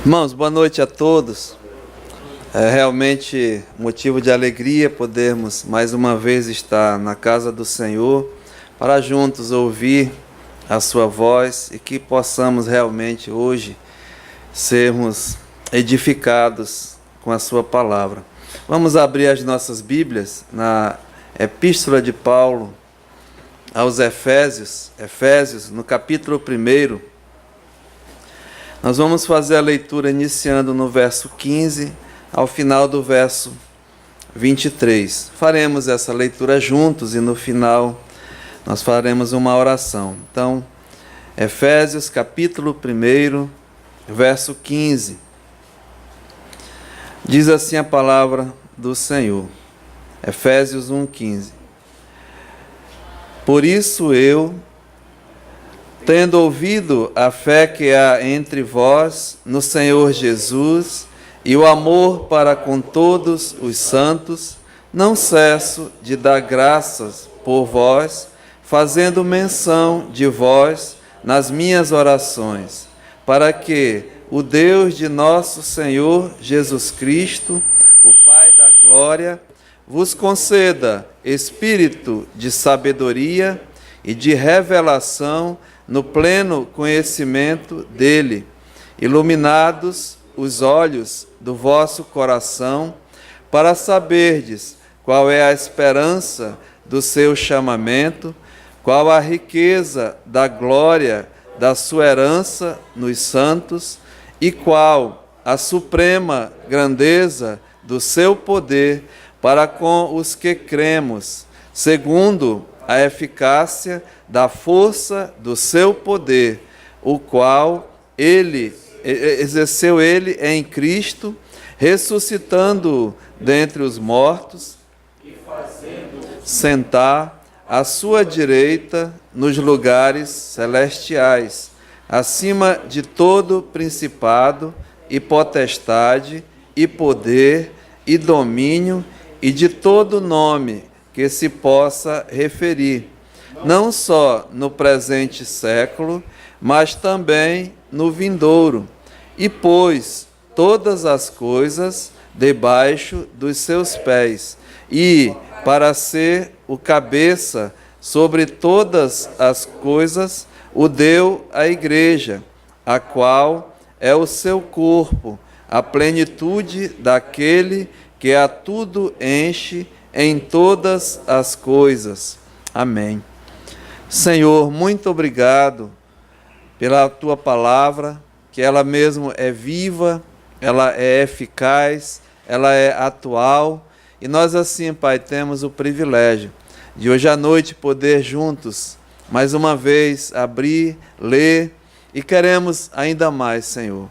Irmãos, boa noite a todos. É realmente motivo de alegria podermos mais uma vez estar na casa do Senhor para juntos ouvir a sua voz e que possamos realmente hoje sermos edificados com a sua palavra. Vamos abrir as nossas Bíblias na Epístola de Paulo aos Efésios, no capítulo 1. Nós vamos fazer a leitura iniciando no verso 15 ao final do verso 23. Faremos essa leitura juntos e no final nós faremos uma oração. Então, Efésios capítulo 1, verso 15. Diz assim a palavra do Senhor. Efésios 1:15. Por isso eu, tendo ouvido a fé que há entre vós no Senhor Jesus e o amor para com todos os santos, não cesso de dar graças por vós, fazendo menção de vós nas minhas orações, para que o Deus de nosso Senhor Jesus Cristo, o Pai da glória, vos conceda espírito de sabedoria e de revelação no pleno conhecimento dele, iluminados os olhos do vosso coração, para saberdes qual é a esperança do seu chamamento, qual a riqueza da glória da sua herança nos santos, e qual a suprema grandeza do seu poder para com os que cremos, segundo a eficácia da força do seu poder, o qual exerceu ele em Cristo, ressuscitando-o dentre os mortos e fazendo sentar à sua direita nos lugares celestiais, acima de todo principado e potestade e poder e domínio e de todo nome que se possa referir, não só no presente século, mas também no vindouro, e pôs todas as coisas debaixo dos seus pés, e, para ser o cabeça sobre todas as coisas, o deu à igreja, a qual é o seu corpo, a plenitude daquele que a tudo enche em todas as coisas. Amém. Senhor, muito obrigado pela tua palavra, que ela mesmo é viva, ela é eficaz, ela é atual, e nós assim, Pai, temos o privilégio de hoje à noite poder juntos, mais uma vez, abrir, ler, e queremos ainda mais, Senhor,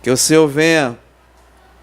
que o Senhor venha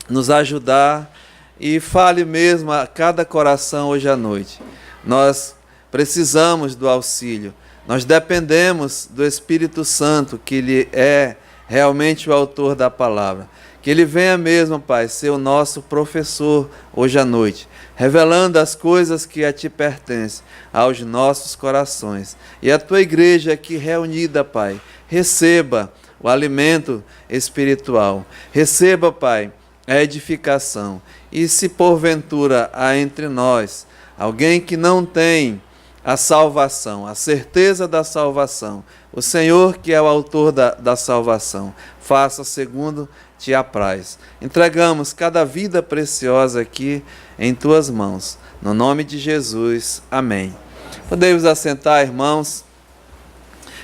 nos ajudar e fale mesmo a cada coração hoje à noite. Nós precisamos do auxílio, nós dependemos do Espírito Santo, que Ele é realmente o autor da palavra. Que Ele venha mesmo, Pai, ser o nosso professor hoje à noite, revelando as coisas que a Ti pertencem, aos nossos corações. E a Tua igreja aqui reunida, Pai, receba o alimento espiritual, receba, Pai, a edificação. E se porventura há entre nós alguém que não tem a salvação, a certeza da salvação, o Senhor que é o autor da salvação, faça segundo te apraz. Entregamos cada vida preciosa aqui em tuas mãos. No nome de Jesus, amém. Podemos assentar, irmãos.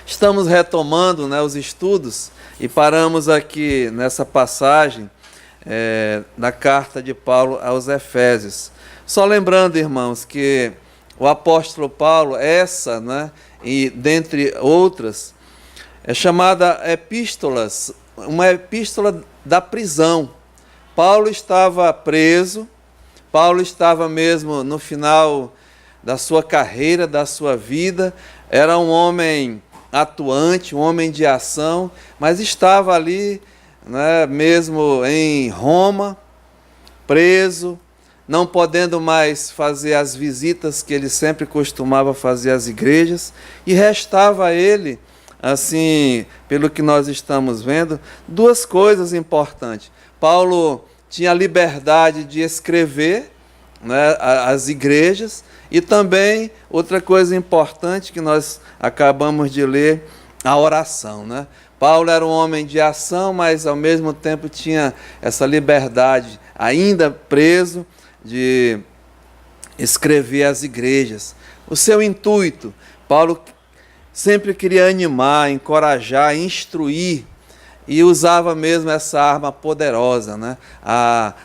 Estamos retomando, os estudos e paramos aqui nessa passagem na carta de Paulo aos Efésios. Só lembrando, irmãos, que o apóstolo Paulo, e dentre outras, é chamada epístolas, uma epístola da prisão. Paulo estava preso, Paulo estava mesmo no final da sua carreira, da sua vida, era um homem atuante, um homem de ação, mas estava ali, mesmo em Roma, preso, não podendo mais fazer as visitas que ele sempre costumava fazer às igrejas, e restava a ele assim, pelo que nós estamos vendo, duas coisas importantes. Paulo tinha a liberdade de escrever, né, as igrejas, e também outra coisa importante que nós acabamos de ler, a oração, né? Paulo era um homem de ação, mas ao mesmo tempo tinha essa liberdade, ainda preso, de escrever as igrejas. O seu intuito, Paulo sempre queria animar, encorajar, instruir, e usava mesmo essa arma poderosa, né?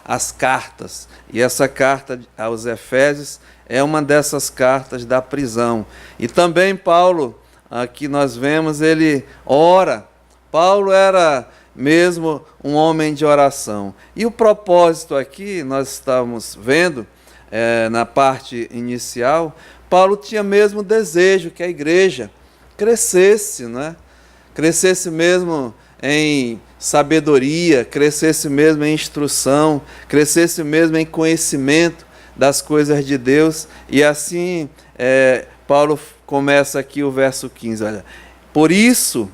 As cartas. E essa carta aos Efésios é uma dessas cartas da prisão. E também Paulo, aqui nós vemos, ele ora. Paulo era mesmo um homem de oração. E o propósito aqui, nós estamos vendo, na parte inicial, Paulo tinha mesmo o desejo que a igreja crescesse, né? Crescesse mesmo em sabedoria, crescesse mesmo em instrução, crescesse mesmo em conhecimento das coisas de Deus. E assim, Paulo começa aqui o verso 15, olha. Por isso,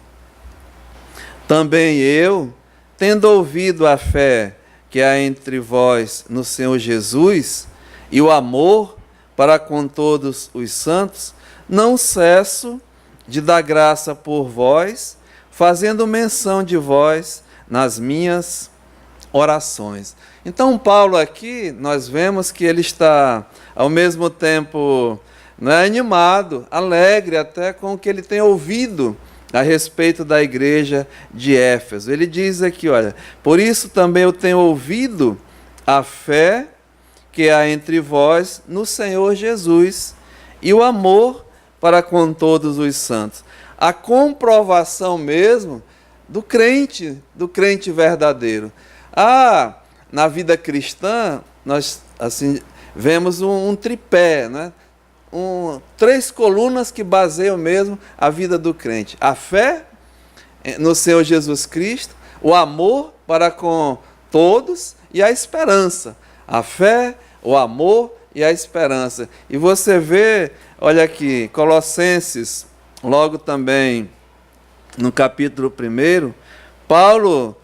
também eu, tendo ouvido a fé que há entre vós no Senhor Jesus, e o amor para com todos os santos, não cesso de dar graça por vós, fazendo menção de vós nas minhas orações. Então, Paulo aqui, nós vemos que ele está, ao mesmo tempo, animado, alegre até com o que ele tem ouvido a respeito da igreja de Éfeso. Ele diz aqui, olha, por isso também eu tenho ouvido a fé que há entre vós no Senhor Jesus e o amor para com todos os santos. A comprovação mesmo do crente verdadeiro. Na vida cristã, nós assim vemos um tripé, né? 3 colunas que baseiam mesmo a vida do crente. A fé no Senhor Jesus Cristo, o amor para com todos e a esperança. A fé, o amor e a esperança. E você vê, olha aqui, Colossenses, logo também no capítulo 1, Paulo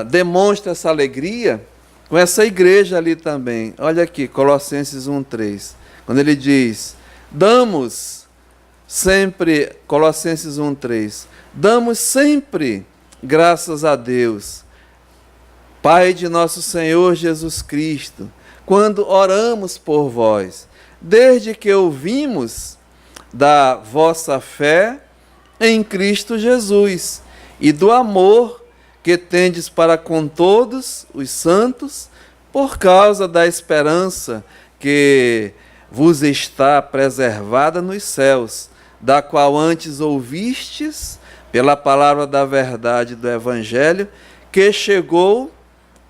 demonstra essa alegria com essa igreja ali também. Olha aqui, Colossenses 1:3, quando ele diz, Colossenses 1:3, damos sempre graças a Deus, Pai de nosso Senhor Jesus Cristo, quando oramos por vós, desde que ouvimos da vossa fé em Cristo Jesus e do amor que tendes para com todos os santos, por causa da esperança que vos está preservada nos céus, da qual antes ouvistes pela palavra da verdade do Evangelho, que chegou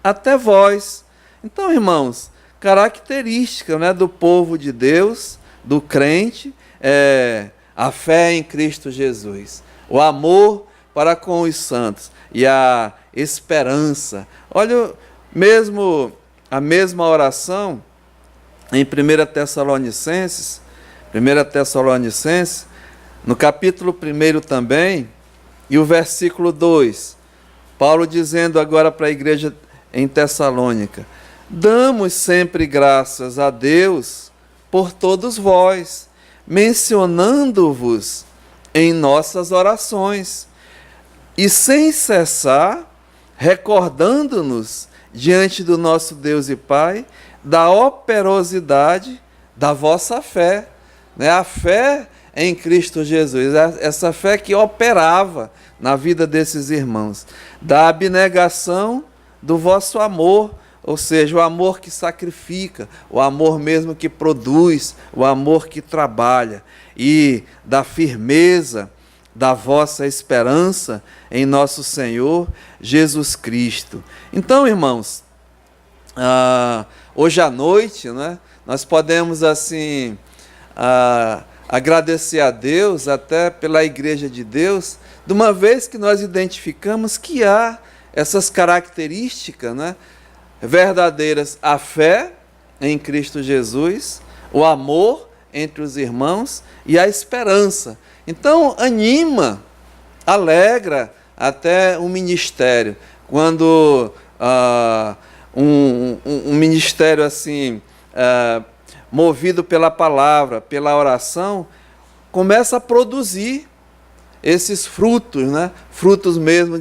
até vós. Então, irmãos, característica, né, do povo de Deus, do crente, é a fé em Cristo Jesus, o amor para com os santos e a esperança. Olha, mesmo a mesma oração em 1 Tessalonicenses, no capítulo 1 também, e o versículo 2, Paulo dizendo agora para a igreja em Tessalônica, damos sempre graças a Deus por todos vós, mencionando-vos em nossas orações, e sem cessar, recordando-nos diante do nosso Deus e Pai, da operosidade da vossa fé, né? A fé em Cristo Jesus, essa fé que operava na vida desses irmãos, da abnegação do vosso amor, ou seja, o amor que sacrifica, o amor mesmo que produz, o amor que trabalha, e da firmeza da vossa esperança em nosso Senhor Jesus Cristo. Então, irmãos, hoje à noite, né, nós podemos assim agradecer a Deus, até pela Igreja de Deus, de uma vez que nós identificamos que há essas características, né, verdadeiras, a fé em Cristo Jesus, o amor entre os irmãos e a esperança. Então, anima, alegra até o ministério. Quando um ministério assim, movido pela palavra, pela oração, começa a produzir esses frutos, né? Frutos mesmo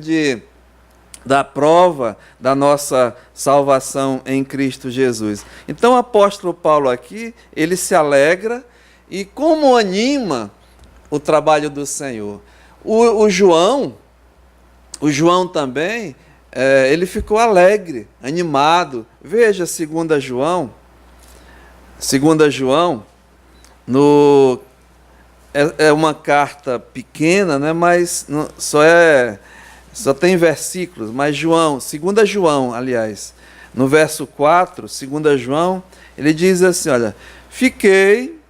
da prova da nossa salvação em Cristo Jesus. Então o apóstolo Paulo aqui, ele se alegra e como anima o trabalho do Senhor. O João também, ele ficou alegre, animado. Veja 2 João, é uma carta pequena, né, mas só tem versículos, mas 2 João, aliás, no verso 4, 2 João, ele diz assim, olha, fiquei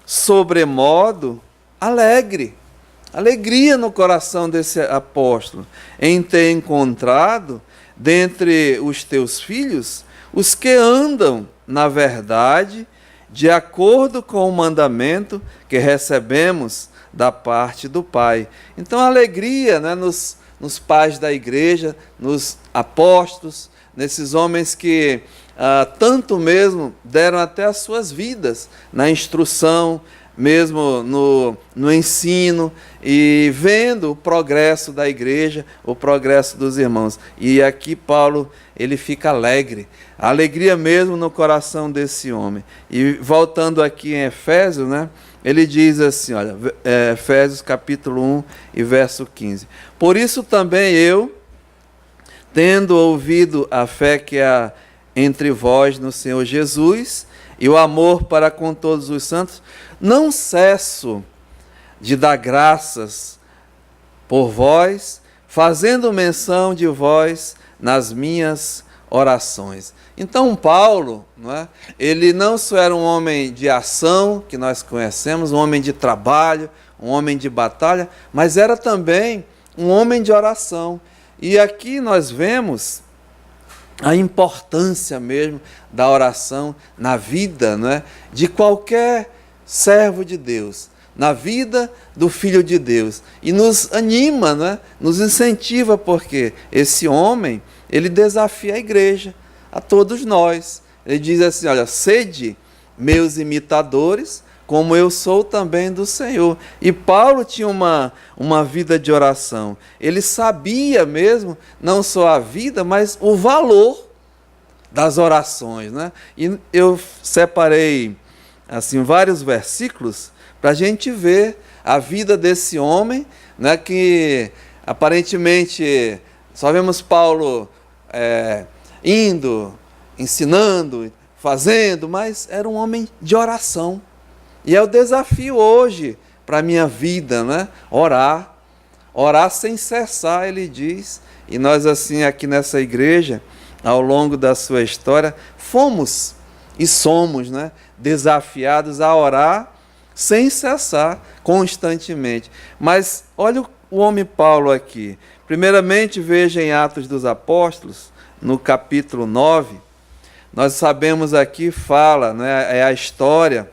sobremodo alegre, alegria no coração desse apóstolo, em ter encontrado dentre os teus filhos os que andam na verdade, de acordo com o mandamento que recebemos da parte do Pai. Então, a alegria, né, nos pais da igreja, nos apóstolos, nesses homens que tanto mesmo deram até as suas vidas na instrução, mesmo no ensino, e vendo o progresso da igreja, o progresso dos irmãos. E aqui Paulo, ele fica alegre, a alegria mesmo no coração desse homem. E voltando aqui em Efésios, né, ele diz assim, olha, Efésios capítulo 1 e verso 15. Por isso também eu, tendo ouvido a fé que há entre vós no Senhor Jesus, e o amor para com todos os santos, não cesso de dar graças por vós, fazendo menção de vós nas minhas orações. Então Paulo, não é? Ele não só era um homem de ação, que nós conhecemos, um homem de trabalho, um homem de batalha, mas era também um homem de oração. E aqui nós vemos a importância mesmo da oração na vida, não é, de qualquer servo de Deus, na vida do Filho de Deus. E nos anima, não é, nos incentiva, porque esse homem, ele desafia a igreja, a todos nós. Ele diz assim, olha, sede meus imitadores, como eu sou também do Senhor. E Paulo tinha uma vida de oração. Ele sabia mesmo, não só a vida, mas o valor das orações, né? E eu separei assim vários versículos para a gente ver a vida desse homem, né, que aparentemente só vemos Paulo indo, ensinando, fazendo, mas era um homem de oração. E é o desafio hoje para a minha vida, né? Orar sem cessar, ele diz. E nós assim aqui nessa igreja, ao longo da sua história, fomos e somos, né, desafiados a orar sem cessar, constantemente. Mas olha o homem Paulo aqui. Primeiramente, veja em Atos dos Apóstolos, no capítulo 9, nós sabemos aqui, fala, né, é a história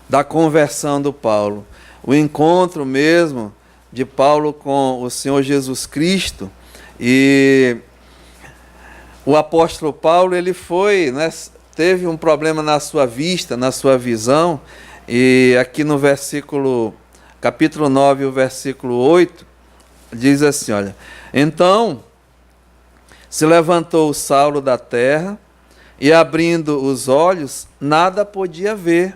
da conversão do Paulo. O encontro mesmo de Paulo com o Senhor Jesus Cristo. E o apóstolo Paulo, ele foi, né, teve um problema na sua vista, na sua visão, e aqui no capítulo 9, o versículo 8, diz assim, olha, então se levantou Saulo da terra, e abrindo os olhos, nada podia ver,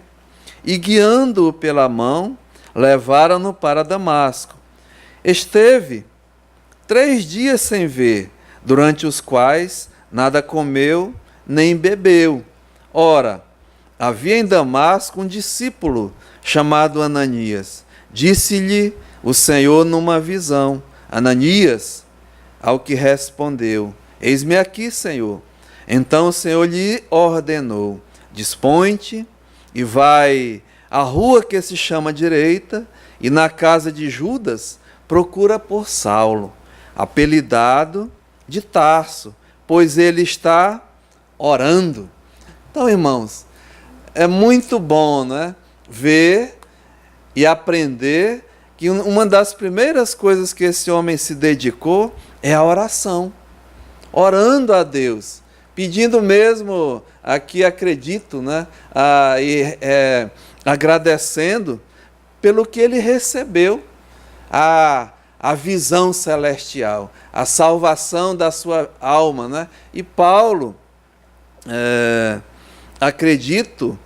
e guiando-o pela mão, levaram-no para Damasco. Esteve 3 dias sem ver, durante os quais nada comeu, nem bebeu. Ora, havia em Damasco um discípulo chamado Ananias. Disse-lhe o Senhor numa visão, Ananias, ao que respondeu, eis-me aqui, Senhor. Então o Senhor lhe ordenou, dispõe-te e vai à rua que se chama Direita, e na casa de Judas procura por Saulo, apelidado de Tarso, pois ele está orando. Então, irmãos, é muito bom, né, ver e aprender que uma das primeiras coisas que esse homem se dedicou é a oração, orando a Deus, pedindo mesmo, aqui acredito, né, agradecendo pelo que ele recebeu, a visão celestial, a salvação da sua alma, né? E Paulo, acredito,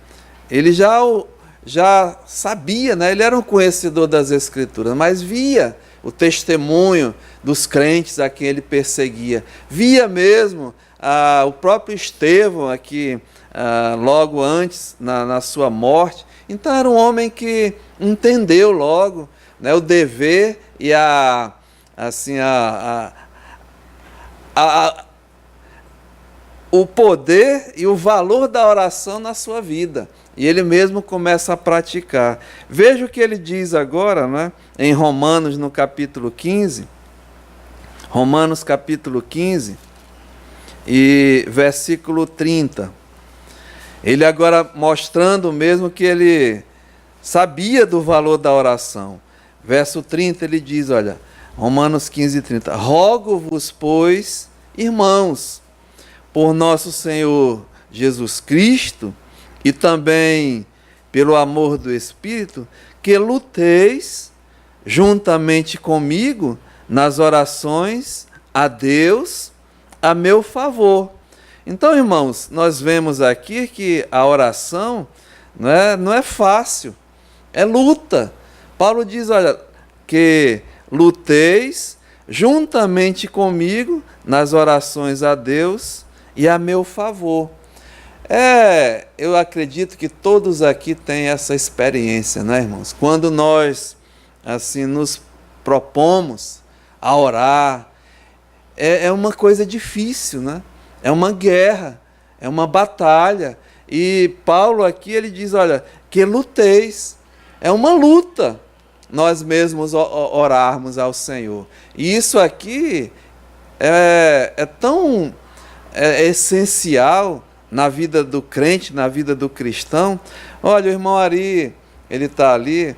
ele já sabia, né? Ele era um conhecedor das Escrituras, mas via o testemunho dos crentes a quem ele perseguia, via mesmo o próprio Estevão aqui, logo antes, na sua morte. Então era um homem que entendeu logo, né, o dever e o poder e o valor da oração na sua vida. E ele mesmo começa a praticar. Veja o que ele diz agora, né, em Romanos, no capítulo 15. Romanos, capítulo 15, e versículo 30. Ele agora mostrando mesmo que ele sabia do valor da oração. Verso 30 ele diz, olha, Romanos 15, 30. Rogo-vos, pois, irmãos, por nosso Senhor Jesus Cristo, e também pelo amor do Espírito, que luteis juntamente comigo nas orações a Deus a meu favor. Então, irmãos, nós vemos aqui que a oração não é fácil, é luta. Paulo diz, olha, que luteis juntamente comigo nas orações a Deus e a meu favor. Eu acredito que todos aqui têm essa experiência, né, irmãos? Quando nós, assim, nos propomos a orar, é uma coisa difícil, né? É uma guerra, é uma batalha. E Paulo aqui, ele diz, olha, que luteis. É uma luta nós mesmos orarmos ao Senhor. E isso aqui é tão essencial na vida do crente, na vida do cristão. Olha, o irmão Ari, ele está ali,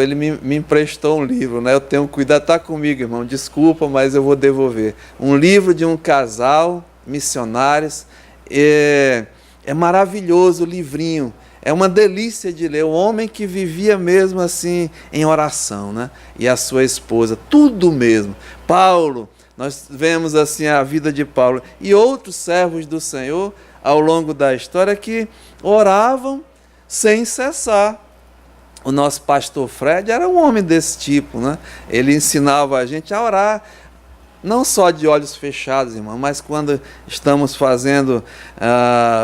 ele me emprestou um livro, né? Eu tenho cuidado, está comigo, irmão, desculpa, mas eu vou devolver. Um livro de um casal, missionários, é maravilhoso o livrinho, é uma delícia de ler, o homem que vivia mesmo assim em oração, né? E a sua esposa, tudo mesmo. Paulo, nós vemos assim a vida de Paulo e outros servos do Senhor ao longo da história que oravam sem cessar. O nosso pastor Fred era um homem desse tipo, né? Ele ensinava a gente a orar, não só de olhos fechados, irmão, mas quando estamos fazendo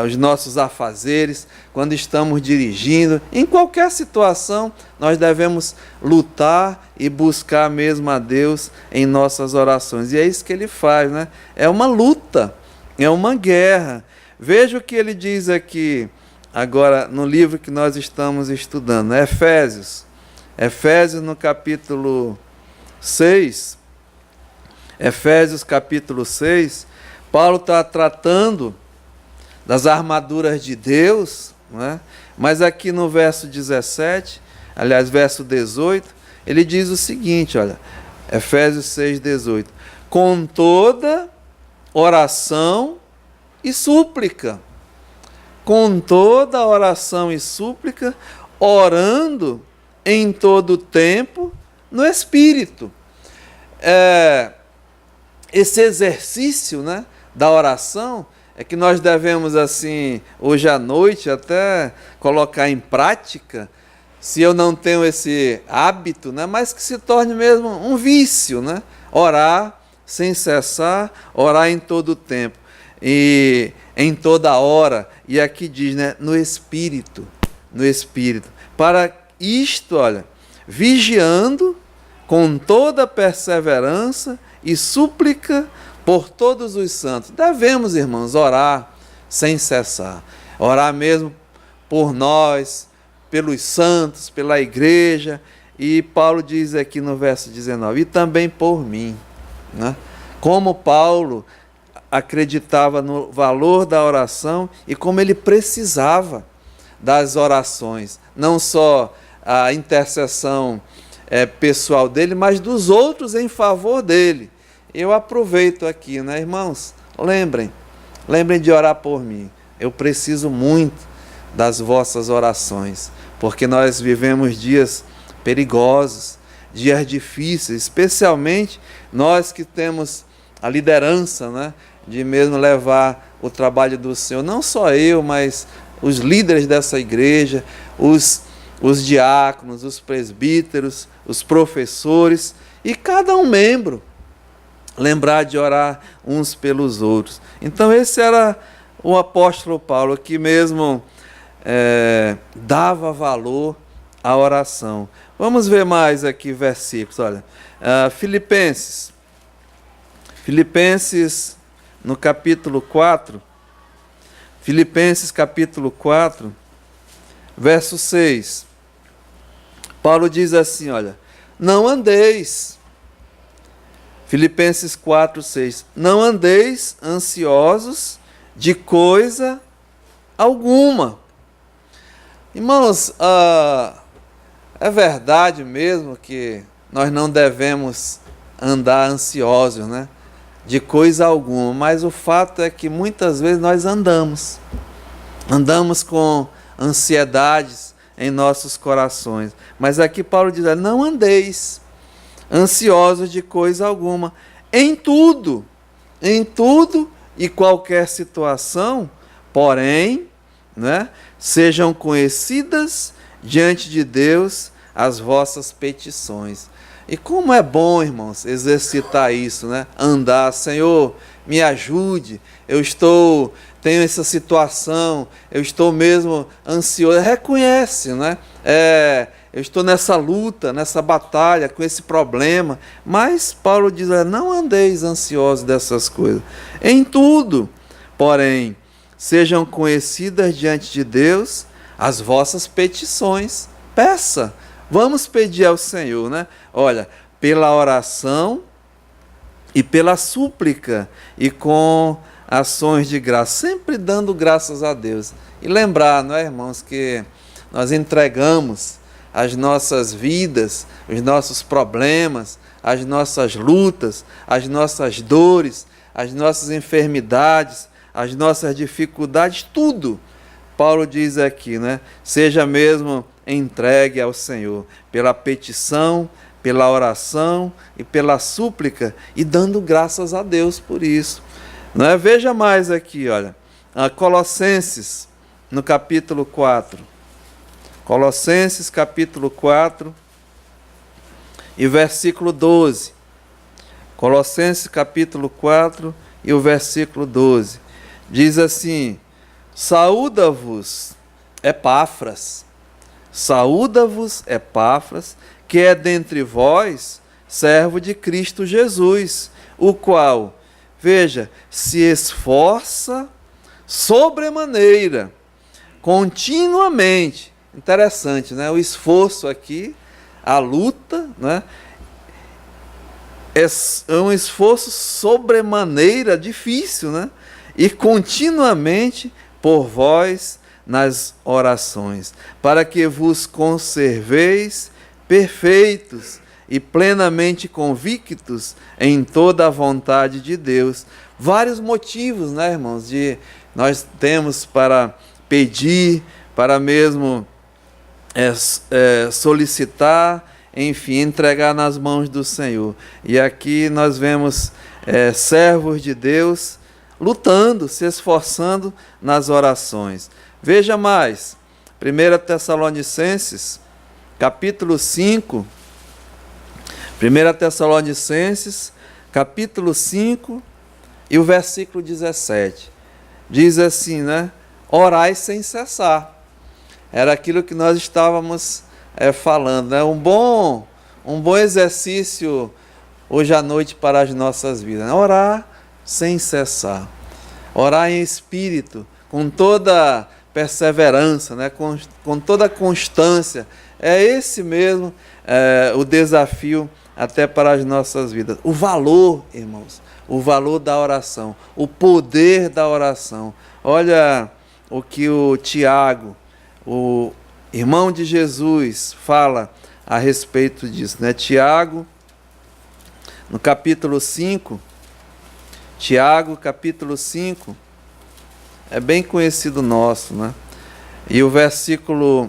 os nossos afazeres, quando estamos dirigindo, em qualquer situação, nós devemos lutar e buscar mesmo a Deus em nossas orações. E é isso que ele faz, né? É uma luta, é uma guerra. Veja o que ele diz aqui, agora, no livro que nós estamos estudando, Efésios no capítulo 6, Efésios capítulo 6, Paulo está tratando das armaduras de Deus, né? Mas aqui no verso 17, aliás, verso 18, ele diz o seguinte, olha, Efésios 6, 18, com toda oração e súplica, com toda oração e súplica, orando em todo tempo no Espírito. Esse exercício, né, da oração é que nós devemos, assim, hoje à noite, até colocar em prática, se eu não tenho esse hábito, né, mas que se torne mesmo um vício, né? Orar sem cessar, orar em todo o tempo e em toda hora, e aqui diz, né, no Espírito, para isto, olha, vigiando com toda perseverança e súplica por todos os santos. Devemos, irmãos, orar sem cessar, orar mesmo por nós, pelos santos, pela igreja, e Paulo diz aqui no verso 19, e também por mim, né? Como Paulo acreditava no valor da oração e como ele precisava das orações, não só a intercessão pessoal dele, mas dos outros em favor dele. Eu aproveito aqui, né, irmãos? Lembrem de orar por mim. Eu preciso muito das vossas orações, porque nós vivemos dias perigosos, dias difíceis, especialmente nós que temos a liderança, né, de mesmo levar o trabalho do Senhor, não só eu, mas os líderes dessa igreja, os diáconos, os presbíteros, os professores e cada um membro, lembrar de orar uns pelos outros. Então esse era o apóstolo Paulo, que mesmo dava valor à oração. Vamos ver mais aqui versículos. Olha, Filipenses no capítulo 4, Filipenses capítulo 4, verso 6. Paulo diz assim, olha, não andeis, Filipenses 4, 6, não andeis ansiosos de coisa alguma. Irmãos, é verdade mesmo que nós não devemos andar ansiosos, né, de coisa alguma, mas o fato é que muitas vezes nós andamos com ansiedades em nossos corações. Mas aqui Paulo diz, não andeis ansiosos de coisa alguma, em tudo e qualquer situação, porém, né, sejam conhecidas diante de Deus as vossas petições. E como é bom, irmãos, exercitar isso, né? Andar, Senhor, me ajude, tenho essa situação, eu estou mesmo ansioso, reconhece, né? Eu estou nessa luta, nessa batalha, com esse problema, mas Paulo diz, não andeis ansiosos dessas coisas, em tudo, porém, sejam conhecidas diante de Deus as vossas petições. Peça, vamos pedir ao Senhor, né? Olha, pela oração e pela súplica e com ações de graça, sempre dando graças a Deus. E lembrar, não é, irmãos, que nós entregamos as nossas vidas, os nossos problemas, as nossas lutas, as nossas dores, as nossas enfermidades, as nossas dificuldades, tudo. Paulo diz aqui, né? Seja mesmo entregue ao Senhor, pela petição, pela oração e pela súplica, e dando graças a Deus por isso. Não é? Veja mais aqui, olha, Colossenses, no capítulo 4. Colossenses, capítulo 4, e versículo 12. Colossenses, capítulo 4, e o versículo 12. Diz assim, saúda-vos Epáfras, que é dentre vós servo de Cristo Jesus, o qual, veja, se esforça sobremaneira, continuamente. Interessante, né? O esforço aqui, a luta, né? É um esforço sobremaneira difícil, né? E continuamente por vós nas orações, para que vos conserveis perfeitos e plenamente convictos em toda a vontade de Deus. Vários motivos, né, irmãos, nós temos para pedir, para mesmo solicitar, enfim, entregar nas mãos do Senhor. E aqui nós vemos servos de Deus lutando, se esforçando nas orações. Veja mais, 1 Tessalonicenses, capítulo 5, 1 Tessalonicenses, capítulo 5, e o versículo 17. Diz assim, né? Orai sem cessar. Era aquilo que nós estávamos falando, né? Um bom exercício hoje à noite para as nossas vidas, né? Orar sem cessar. Orar em espírito, com toda perseverança, né? com toda constância. É esse mesmo o desafio até para as nossas vidas. O valor, irmãos, o valor da oração, o poder da oração. Olha o que o Tiago, o irmão de Jesus, fala a respeito disso, né? Tiago, no capítulo 5, Tiago, capítulo 5, é bem conhecido nosso, né? E o versículo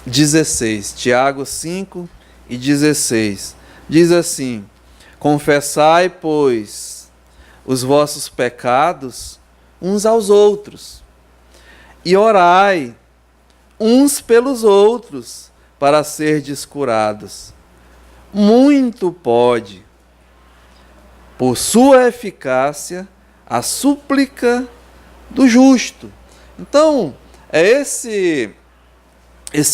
16, Tiago 5 e 16, diz assim: confessai, pois, os vossos pecados uns aos outros, e orai uns pelos outros, para serdes curados. Muito pode, por sua eficácia, a súplica do justo. Então, é esse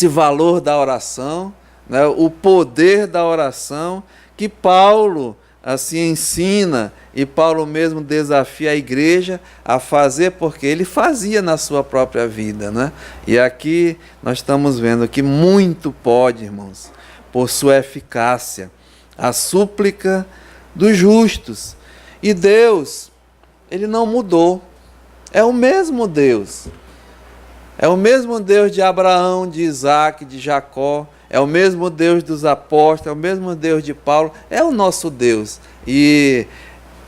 valor da oração, né, o poder da oração que Paulo assim ensina, e Paulo mesmo desafia a igreja a fazer, porque ele fazia na sua própria vida, né? E aqui nós estamos vendo que muito pode, irmãos, por sua eficácia, a súplica dos justos. E Deus, ele não mudou, é o mesmo Deus. É o mesmo Deus de Abraão, de Isaac, de Jacó, é o mesmo Deus dos apóstolos, é o mesmo Deus de Paulo, é o nosso Deus. E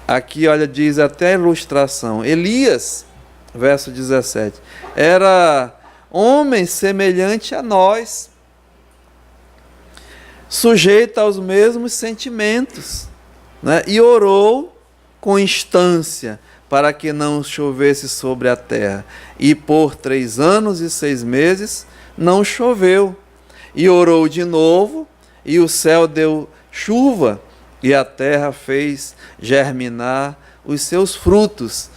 aqui, olha, diz até a ilustração, Elias, verso 17, era homem semelhante a nós, sujeito aos mesmos sentimentos, né? E orou com instância, para que não chovesse sobre a terra. E por 3 anos e 6 meses não choveu. E orou de novo, e o céu deu chuva, e a terra fez germinar os seus frutos.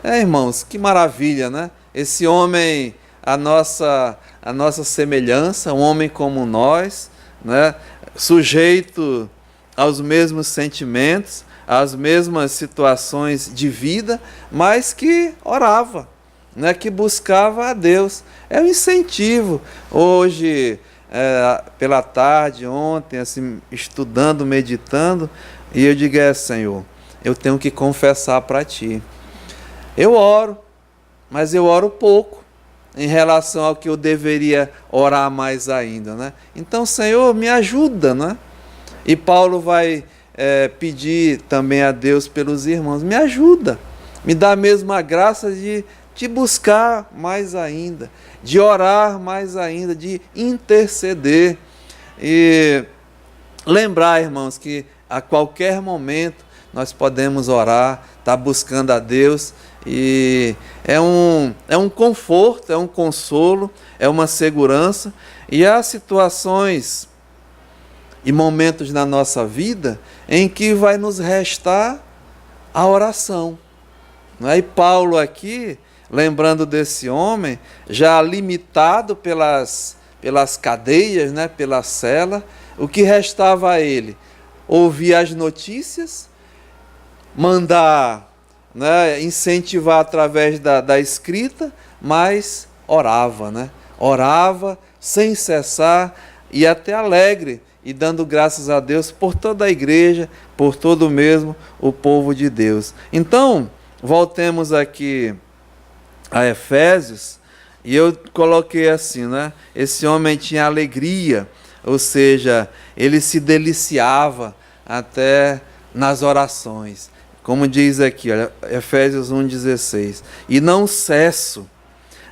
Irmãos, que maravilha, né? Esse homem, a nossa semelhança, um homem como nós, né? Sujeito aos mesmos sentimentos, às mesmas situações de vida, mas que orava, né, que buscava a Deus. É um incentivo. Hoje, pela tarde, ontem, assim, estudando, meditando, e eu digo, Senhor, eu tenho que confessar para Ti. Eu oro, mas eu oro pouco em relação ao que eu deveria orar mais ainda, né? Então, Senhor, me ajuda, né? E Paulo vai pedir também a Deus pelos irmãos, me ajuda, me dá a mesma graça de te buscar mais ainda, de orar mais ainda, de interceder. E lembrar, irmãos, que a qualquer momento nós podemos orar, estar buscando a Deus, e é um conforto, é um consolo, é uma segurança. E há situações e momentos na nossa vida em que vai nos restar a oração. E Paulo aqui, lembrando desse homem, já limitado pelas cadeias, né, pela cela, o que restava a ele? Ouvir as notícias, mandar, né, incentivar através da escrita, mas orava, né? Orava sem cessar e até alegre, e dando graças a Deus por toda a igreja, por todo mesmo o povo de Deus. Então, voltemos aqui a Efésios, e eu coloquei assim, né? Esse homem tinha alegria, ou seja, ele se deliciava até nas orações. Como diz aqui, olha, Efésios 1,16. E não cesso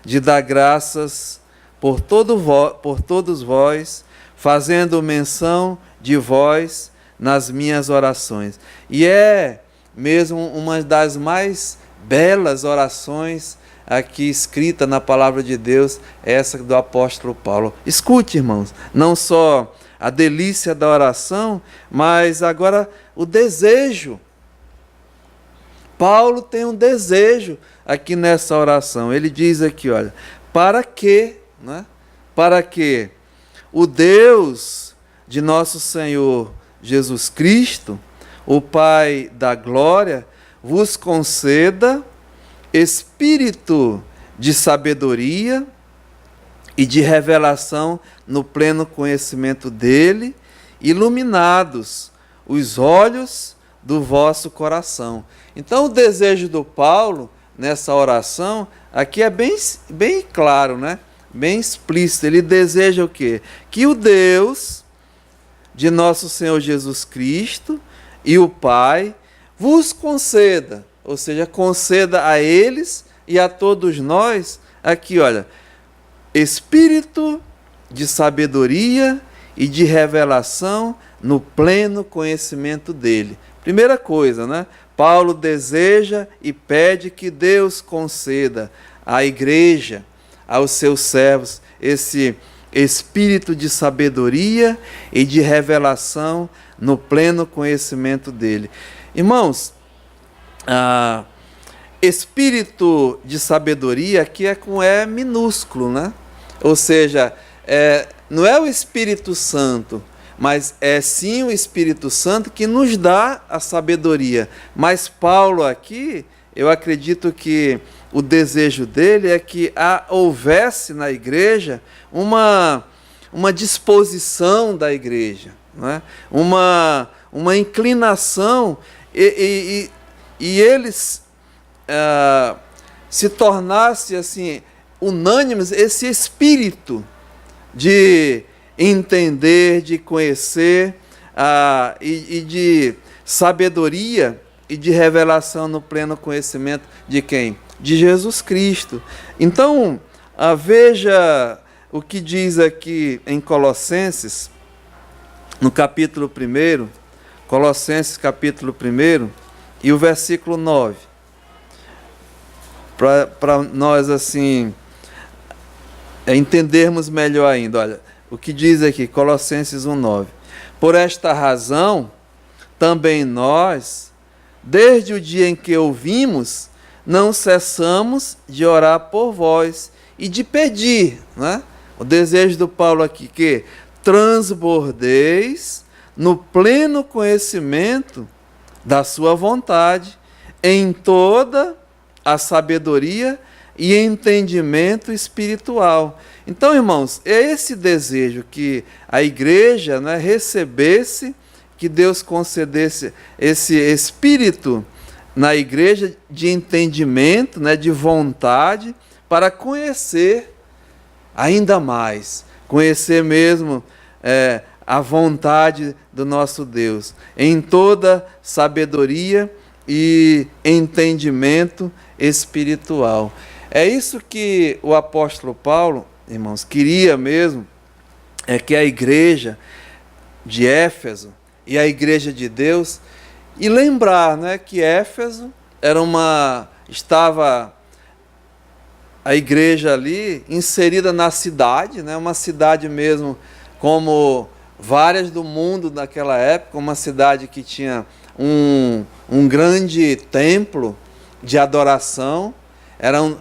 de dar graças por todos vós, fazendo menção de vós nas minhas orações. E é mesmo uma das mais belas orações aqui escrita na palavra de Deus, essa do apóstolo Paulo. Escute, irmãos, não só a delícia da oração, mas agora o desejo. Paulo tem um desejo aqui nessa oração. Ele diz aqui, olha, para que, né? Para que o Deus de nosso Senhor Jesus Cristo, o Pai da glória, vos conceda espírito de sabedoria e de revelação no pleno conhecimento dele, iluminados os olhos do vosso coração. Então, o desejo do Paulo nessa oração aqui é bem claro, né? bem explícito. Ele deseja o quê? Que o Deus de nosso Senhor Jesus Cristo e o Pai vos conceda, ou seja, conceda a eles e a todos nós, aqui olha, espírito de sabedoria e de revelação no pleno conhecimento dele. Primeira coisa, né? Paulo deseja e pede que Deus conceda à igreja, aos seus servos, esse espírito de sabedoria e de revelação no pleno conhecimento dele. Irmãos, espírito de sabedoria aqui é com E minúsculo, né? Ou seja, não é o Espírito Santo, mas é sim o Espírito Santo que nos dá a sabedoria. Mas Paulo aqui, eu acredito que o desejo dele é que houvesse na igreja uma disposição da igreja, né? uma inclinação, e eles se tornassem assim, unânimes, esse espírito de entender, de conhecer, e de sabedoria e de revelação no pleno conhecimento de quem? De Jesus Cristo. Então, veja o que diz aqui em Colossenses, no capítulo 1, Colossenses capítulo 1, e o versículo 9. Para nós, assim, entendermos melhor ainda. Olha, o que diz aqui, Colossenses 1,9. Por esta razão, também nós, desde o dia em que ouvimos, não cessamos de orar por vós e de pedir, né? O desejo do Paulo aqui, que transbordeis no pleno conhecimento da sua vontade, em toda a sabedoria e entendimento espiritual. Então, irmãos, é esse desejo que a igreja, né, recebesse, que Deus concedesse esse espírito na igreja de entendimento, né, de vontade, para conhecer ainda mais, conhecer mesmo a vontade do nosso Deus, em toda sabedoria e entendimento espiritual. É isso que o apóstolo Paulo, irmãos, queria mesmo, é que a igreja de Éfeso e a igreja de Deus, e lembrar, né, que Éfeso estava a igreja ali inserida na cidade, né, uma cidade mesmo como várias do mundo naquela época, uma cidade que tinha um grande templo de adoração, eram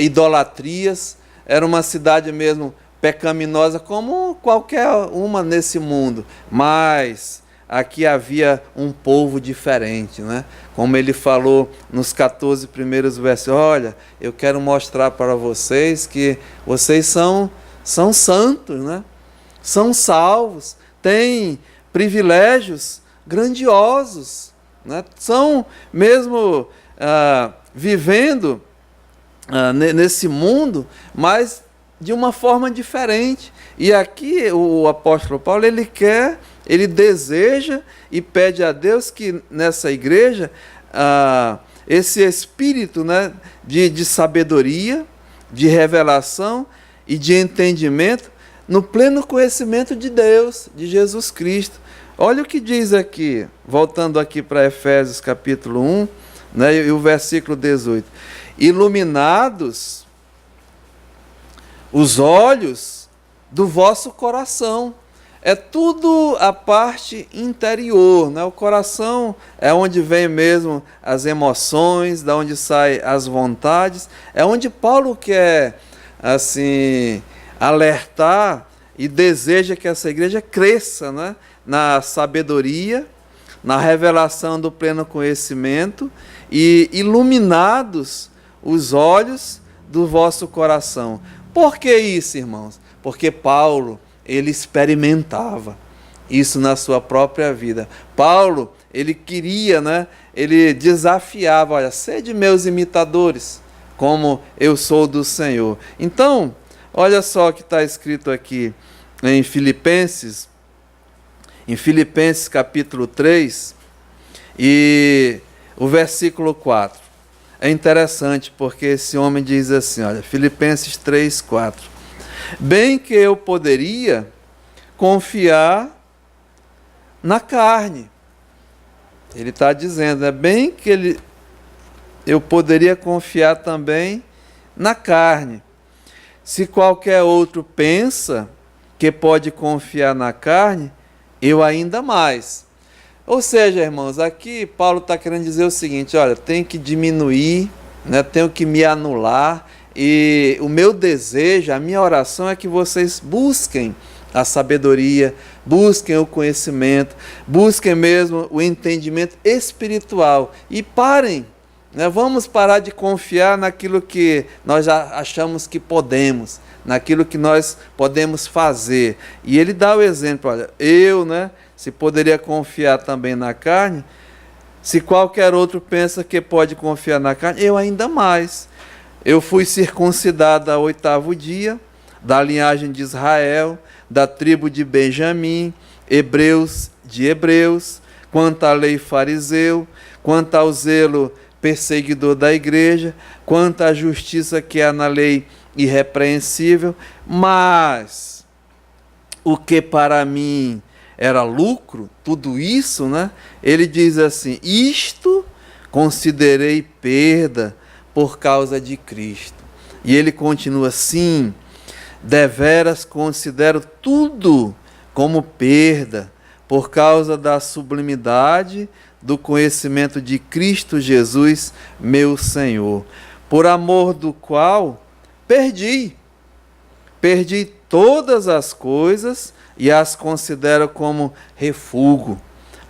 idolatrias, era uma cidade mesmo pecaminosa como qualquer uma nesse mundo, mas aqui havia um povo diferente, né? Como ele falou nos 14 primeiros versos, olha, eu quero mostrar para vocês que vocês são santos, né? São salvos, têm privilégios grandiosos, né? São mesmo vivendo nesse mundo, mas de uma forma diferente. E aqui o apóstolo Paulo, ele deseja e pede a Deus que nessa igreja esse espírito, né, de sabedoria, de revelação e de entendimento no pleno conhecimento de Deus, de Jesus Cristo. Olha o que diz aqui, voltando aqui para Efésios capítulo 1, né, e o versículo 18. Iluminados os olhos do vosso coração. É tudo a parte interior, né? O coração é onde vem mesmo as emoções, da onde saem as vontades. É onde Paulo quer, assim, alertar e deseja que essa igreja cresça, né? Na sabedoria, na revelação do pleno conhecimento, e iluminados os olhos do vosso coração. Por que isso, irmãos? Porque Paulo, ele experimentava isso na sua própria vida. Paulo, ele queria, né? Ele desafiava, olha, sede meus imitadores, como eu sou do Senhor. Então, Olha só o que está escrito aqui em Filipenses capítulo 3, e o versículo 4. É interessante porque esse homem diz assim, olha, Filipenses 3, 4. Bem que eu poderia confiar na carne. Ele está dizendo, é bem que eu poderia confiar também na carne. Se qualquer outro pensa que pode confiar na carne, eu ainda mais. Ou seja, irmãos, aqui Paulo está querendo dizer o seguinte, olha, tenho que diminuir, né, tenho que me anular, e o meu desejo, a minha oração é que vocês busquem a sabedoria, busquem o conhecimento, busquem mesmo o entendimento espiritual e parem, né, vamos parar de confiar naquilo que nós já achamos que podemos, naquilo que nós podemos fazer. E ele dá o exemplo, olha, se poderia confiar também na carne, se qualquer outro pensa que pode confiar na carne, eu ainda mais. Eu fui circuncidado ao 8º dia, da linhagem de Israel, da tribo de Benjamim, hebreus de hebreus, quanto à lei fariseu, quanto ao zelo perseguidor da igreja, quanto à justiça que há na lei irrepreensível, mas o que para mim era lucro, tudo isso, né? Ele diz assim, isto considerei perda por causa de Cristo. E ele continua assim, deveras considero tudo como perda por causa da sublimidade do conhecimento de Cristo Jesus, meu Senhor, por amor do qual perdi todas as coisas e as considero como refúgio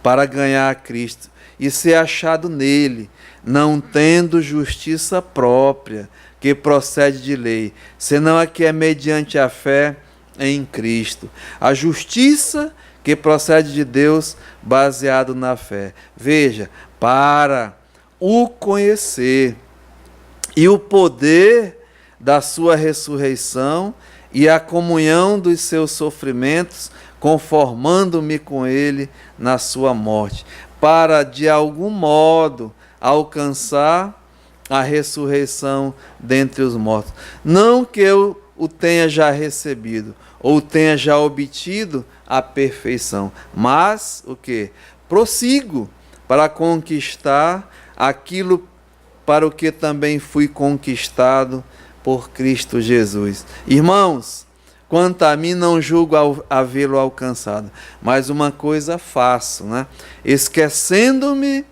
para ganhar a Cristo e ser achado nele, não tendo justiça própria que procede de lei, senão a que é mediante a fé em Cristo. A justiça que procede de Deus baseado na fé. Veja, para o conhecer e o poder da sua ressurreição e a comunhão dos seus sofrimentos, conformando-me com ele na sua morte, para de algum modo alcançar a ressurreição dentre os mortos. Não que eu o tenha já recebido, ou tenha já obtido a perfeição, mas o que? Prossigo para conquistar aquilo para o que também fui conquistado por Cristo Jesus. Irmãos, quanto a mim não julgo havê-lo alcançado, mas uma coisa faço, né? Esquecendo-me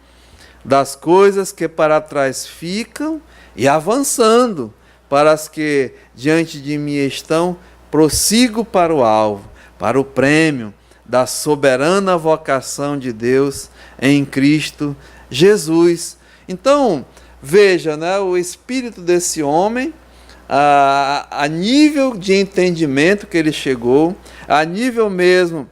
das coisas que para trás ficam e avançando para as que diante de mim estão, prossigo para o alvo, para o prêmio da soberana vocação de Deus em Cristo Jesus. Então, veja, né, o espírito desse homem, a nível de entendimento que ele chegou, a nível mesmo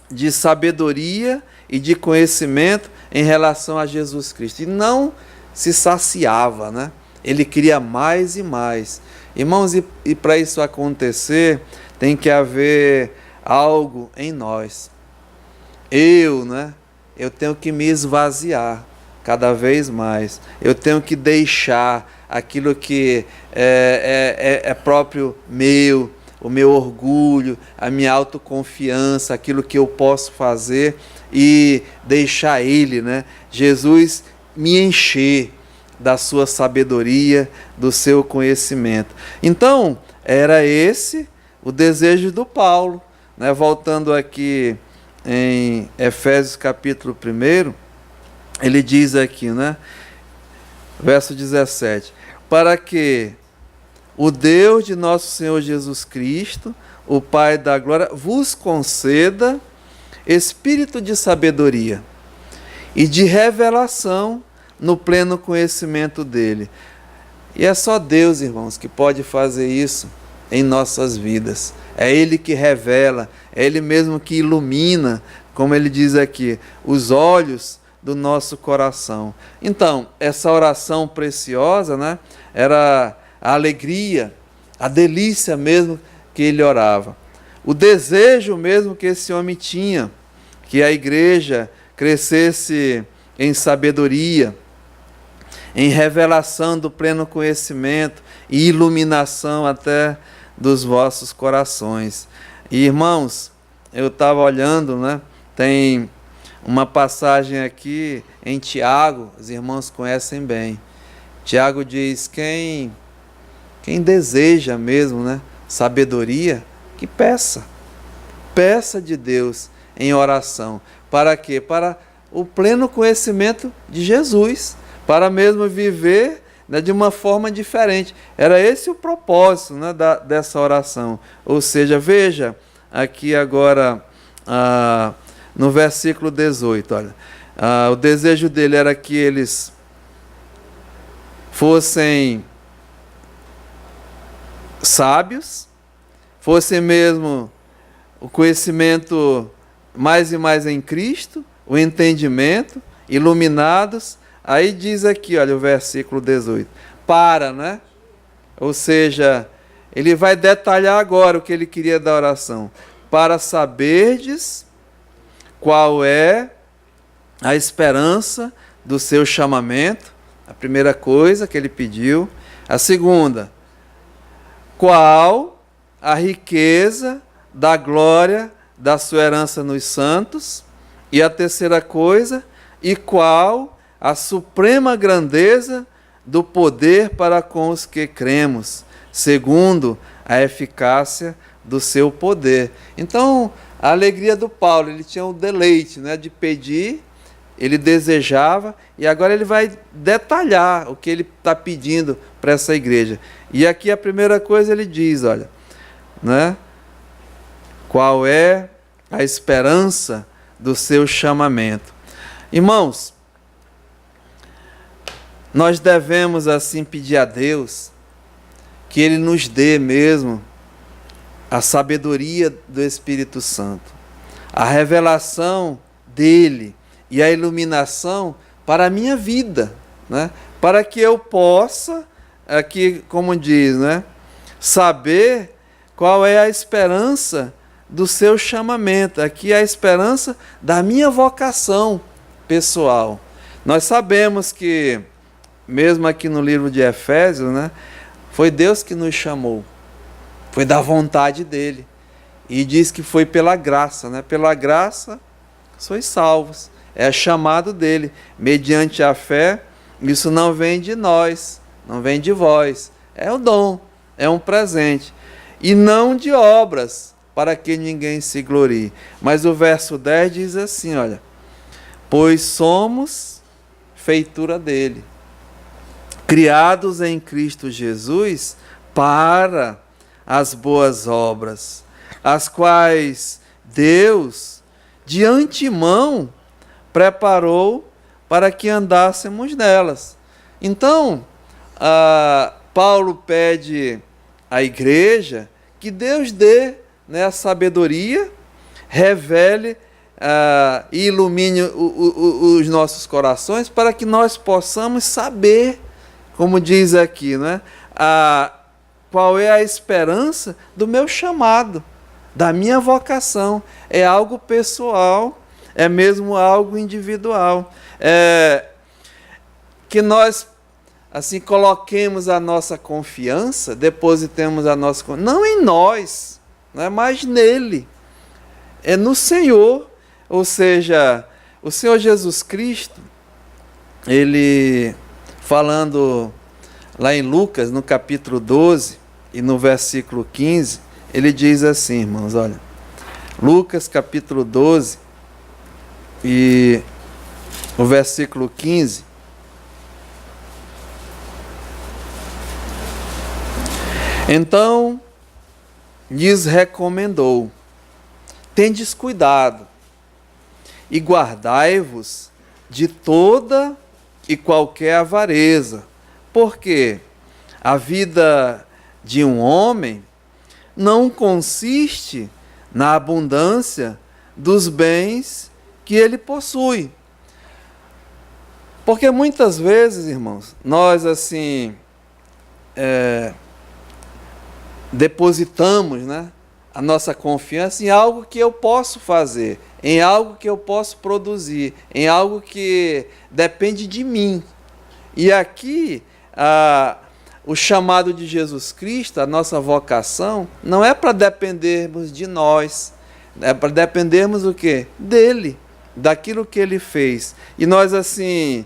de sabedoria e de conhecimento em relação a Jesus Cristo. E não se saciava, né? Ele queria mais e mais. Irmãos, e para isso acontecer, tem que haver algo em nós. Eu tenho que me esvaziar cada vez mais. Eu tenho que deixar aquilo que é próprio meu, o meu orgulho, a minha autoconfiança, aquilo que eu posso fazer e deixar Ele, né, Jesus, me encher da sua sabedoria, do seu conhecimento. Então, era esse o desejo do Paulo, né? Voltando aqui em Efésios capítulo 1, ele diz aqui, né, verso 17, para que o Deus de nosso Senhor Jesus Cristo, o Pai da glória, vos conceda espírito de sabedoria e de revelação no pleno conhecimento dele. E é só Deus, irmãos, que pode fazer isso em nossas vidas. É Ele que revela, é Ele mesmo que ilumina, como ele diz aqui, os olhos do nosso coração. Então, essa oração preciosa, né, era a alegria, a delícia mesmo que ele orava. O desejo mesmo que esse homem tinha, que a igreja crescesse em sabedoria, em revelação do pleno conhecimento e iluminação até dos vossos corações. E, irmãos, eu estava olhando, né? Tem uma passagem aqui em Tiago, os irmãos conhecem bem. Tiago diz, quem deseja mesmo, né, sabedoria, que peça. Peça de Deus em oração. Para quê? Para o pleno conhecimento de Jesus. Para mesmo viver, né, de uma forma diferente. Era esse o propósito, né, dessa oração. Ou seja, veja aqui agora no versículo 18. Olha, o desejo dele era que eles fossem sábios, fossem mesmo o conhecimento mais e mais em Cristo, o entendimento, iluminados. Aí diz aqui, olha, o versículo 18. Né? Ou seja, ele vai detalhar agora o que ele queria da oração. Para saberdes qual é a esperança do seu chamamento, a primeira coisa que ele pediu. A segunda, qual a riqueza da glória da sua herança nos santos. E a terceira coisa, e qual a suprema grandeza do poder para com os que cremos, segundo a eficácia do seu poder. Então, a alegria do Paulo, ele tinha o deleite, né, de pedir, ele desejava, e agora ele vai detalhar o que ele está pedindo para essa igreja. E aqui a primeira coisa ele diz, olha, né, qual é a esperança do seu chamamento. Irmãos, nós devemos assim pedir a Deus que Ele nos dê mesmo a sabedoria do Espírito Santo, a revelação dEle e a iluminação para a minha vida, né? Para que eu possa, aqui como diz, né, saber qual é a esperança do seu chamamento, aqui a esperança da minha vocação pessoal. Nós sabemos que, mesmo aqui no livro de Efésios, né, foi Deus que nos chamou, foi da vontade dele, e diz que foi pela graça, né? Pela graça sois salvos, é chamado dele, mediante a fé. Isso não vem de nós, não vem de vós, é o dom, é um presente, e não de obras, para que ninguém se glorie. Mas o verso 10 diz assim, olha, pois somos feitura dele, criados em Cristo Jesus para as boas obras, as quais Deus de antemão preparou para que andássemos nelas. Então, Paulo pede à igreja que Deus dê, né, a sabedoria, revele e ilumine os nossos corações para que nós possamos saber, como diz aqui, né, qual é a esperança do meu chamado, da minha vocação. É algo pessoal, é mesmo algo individual. Que nós assim coloquemos a nossa confiança, depositemos a nossa confiança, não em nós, não é mais nele, é no Senhor. Ou seja, o Senhor Jesus Cristo, ele falando lá em Lucas, no capítulo 12 e no versículo 15, ele diz assim, irmãos, olha, Lucas capítulo 12 e o versículo 15, então lhes recomendou, tendes cuidado e guardai-vos de toda e qualquer avareza, porque a vida de um homem não consiste na abundância dos bens que ele possui. Porque muitas vezes, irmãos, nós assim depositamos, né, a nossa confiança em algo que eu posso fazer, em algo que eu posso produzir, em algo que depende de mim. E aqui, o chamado de Jesus Cristo, a nossa vocação, não é para dependermos de nós, é para dependermos o quê? Dele, daquilo que ele fez. E nós, assim,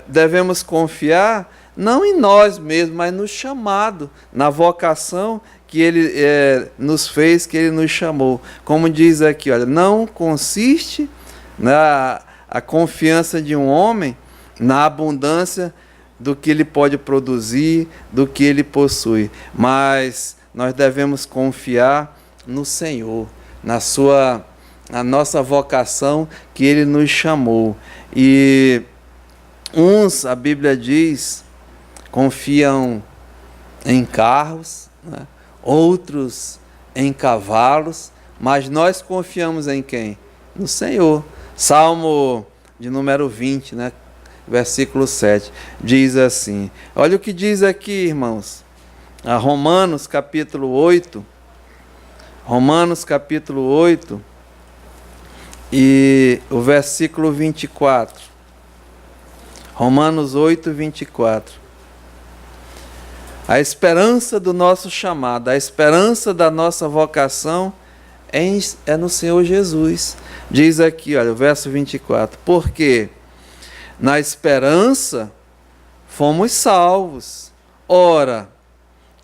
devemos confiar não em nós mesmos, mas no chamado, na vocação que ele nos fez, que ele nos chamou. Como diz aqui, olha, não consiste a confiança de um homem na abundância do que ele pode produzir, do que ele possui, mas nós devemos confiar no Senhor, na nossa vocação que ele nos chamou. E uns, a Bíblia diz, confiam em carros, né? Outros em cavalos, mas nós confiamos em quem? No Senhor. Salmo de número 20, né? Versículo 7, diz assim, olha o que diz aqui, irmãos, Romanos capítulo 8, e o versículo 24, Romanos 8, 24, a esperança do nosso chamado, a esperança da nossa vocação é no Senhor Jesus. Diz aqui, olha, o verso 24, porque na esperança fomos salvos. Ora,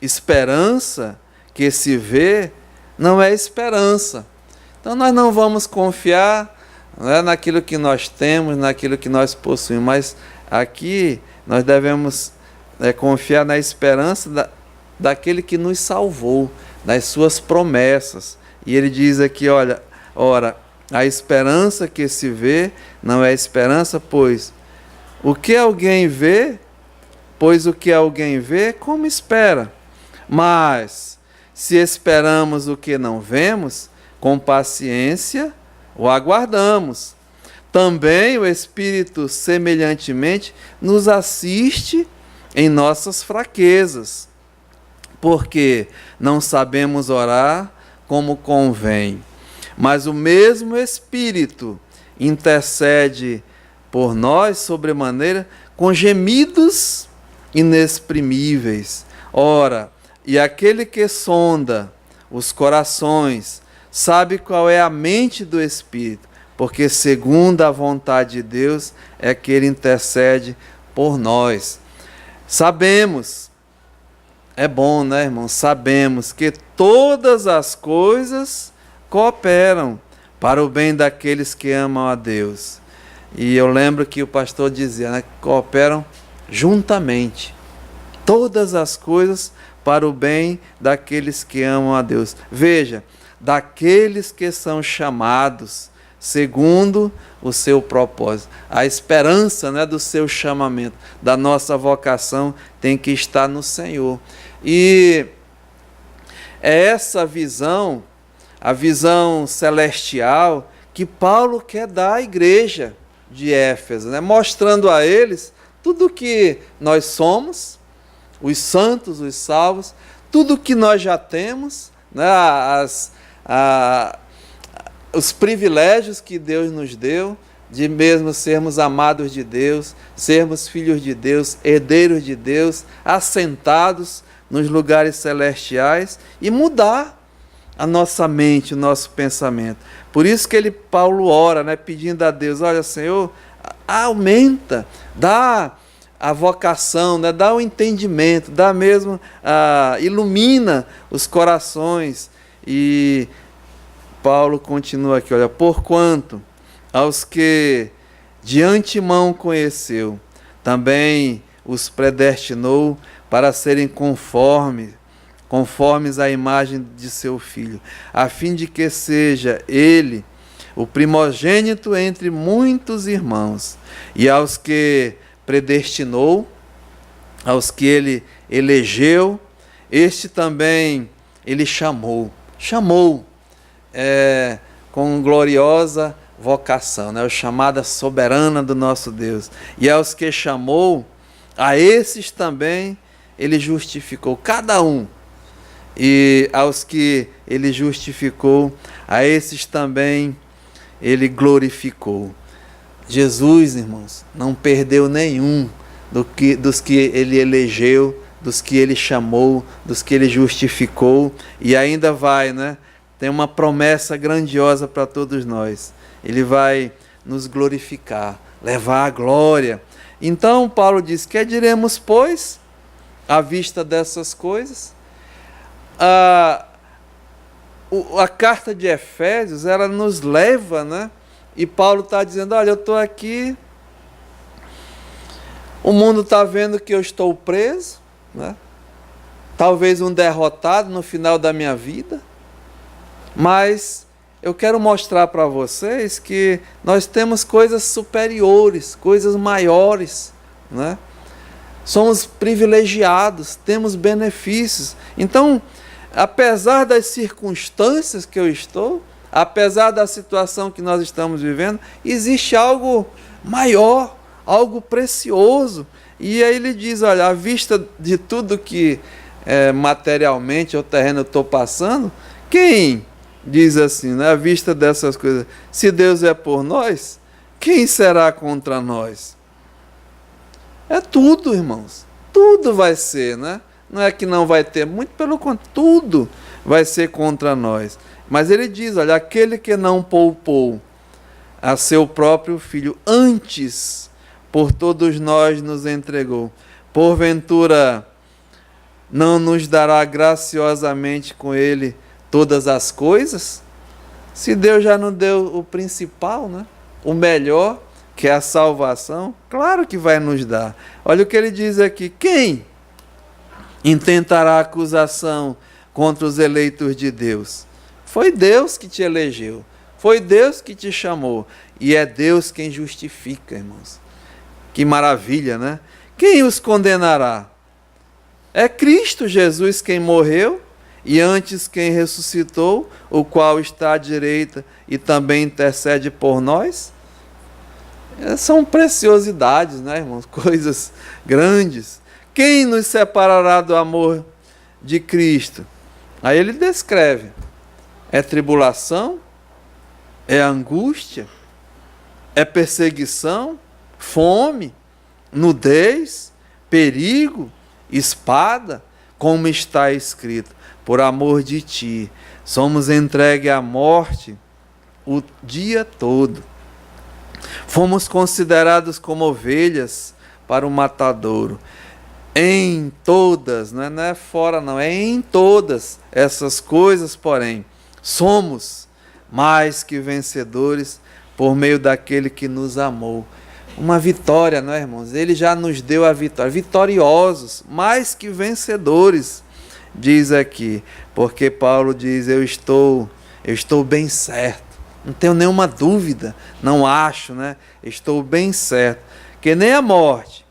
esperança que se vê não é esperança. Então nós não vamos confiar, né, naquilo que nós temos, naquilo que nós possuímos, mas aqui nós devemos confiar na esperança daquele que nos salvou, das suas promessas. E ele diz aqui, olha, ora, a esperança que se vê não é esperança, pois o que alguém vê, como espera? Mas se esperamos o que não vemos, com paciência o aguardamos. Também o Espírito, semelhantemente, nos assiste em nossas fraquezas, porque não sabemos orar como convém. Mas o mesmo Espírito intercede por nós sobremaneira com gemidos inexprimíveis. Ora, e aquele que sonda os corações sabe qual é a mente do Espírito, porque segundo a vontade de Deus é que ele intercede por nós. Sabemos, é bom, né, irmão? Sabemos que todas as coisas cooperam para o bem daqueles que amam a Deus. E eu lembro que o pastor dizia, né, que cooperam juntamente. Todas as coisas para o bem daqueles que amam a Deus. Veja, daqueles que são chamados segundo o seu propósito. A esperança, né, do seu chamamento, da nossa vocação, tem que estar no Senhor. E é essa visão, a visão celestial, que Paulo quer dar à igreja de Éfeso, né, mostrando a eles tudo que nós somos, os santos, os salvos, tudo que nós já temos, né, os privilégios que Deus nos deu, de mesmo sermos amados de Deus, sermos filhos de Deus, herdeiros de Deus, assentados nos lugares celestiais, e mudar a nossa mente, o nosso pensamento. Por isso que Paulo ora, né, pedindo a Deus, olha, Senhor, aumenta, dá a vocação, né, dá o entendimento, dá mesmo, ilumina os corações. E Paulo continua aqui, olha, porquanto aos que de antemão conheceu, também os predestinou para serem conformes à imagem de seu Filho, a fim de que seja ele o primogênito entre muitos irmãos. E aos que predestinou, aos que ele elegeu, este também ele chamou com gloriosa vocação, né? A chamada soberana do nosso Deus. E aos que chamou, a esses também ele justificou. Cada um e aos que ele justificou, a esses também ele glorificou. Jesus, irmãos, não perdeu nenhum dos que ele elegeu, dos que ele chamou, dos que ele justificou, e ainda vai, né? Tem uma promessa grandiosa para todos nós. Ele vai nos glorificar, levar a glória. Então, Paulo diz: que diremos, pois, à vista dessas coisas? A carta de Efésios, ela nos leva, né? E Paulo está dizendo: olha, eu estou aqui, o mundo está vendo que eu estou preso, né? Talvez um derrotado no final da minha vida, mas eu quero mostrar para vocês que nós temos coisas superiores, coisas maiores, né? Somos privilegiados, temos benefícios. Então, apesar das circunstâncias que eu estou, apesar da situação que nós estamos vivendo, existe algo maior, algo precioso. E aí ele diz: olha, à vista de tudo que materialmente ou terreno eu estou passando, quem diz assim, né, à vista dessas coisas, se Deus é por nós, quem será contra nós? É tudo, irmãos. Tudo vai ser, né? Não é que não vai ter, muito pelo contrário, tudo vai ser contra nós. Mas ele diz: olha, aquele que não poupou a seu próprio filho, antes por todos nós nos entregou, porventura não nos dará graciosamente com ele todas as coisas? Se Deus já nos deu o principal, né? O melhor, que é a salvação, claro que vai nos dar. Olha o que ele diz aqui: quem intentará acusação contra os eleitos de Deus? Foi Deus que te elegeu, foi Deus que te chamou, e é Deus quem justifica, irmãos. Que maravilha, né? Quem os condenará? É Cristo Jesus quem morreu, e antes quem ressuscitou, o qual está à direita e também intercede por nós. São preciosidades, né, irmãos? Coisas grandes. Quem nos separará do amor de Cristo? Aí ele descreve: é tribulação, é angústia, é perseguição, fome, nudez, perigo, espada, como está escrito: por amor de ti, somos entregues à morte o dia todo. Fomos considerados como ovelhas para o matadouro. Em todas, não é fora não, é em todas essas coisas, porém, somos mais que vencedores por meio daquele que nos amou. Uma vitória, não é, irmãos? Ele já nos deu a vitória, vitoriosos, mais que vencedores, diz aqui, porque Paulo diz: eu estou bem certo, não tenho nenhuma dúvida, não acho, né? Estou bem certo, que nem a morte,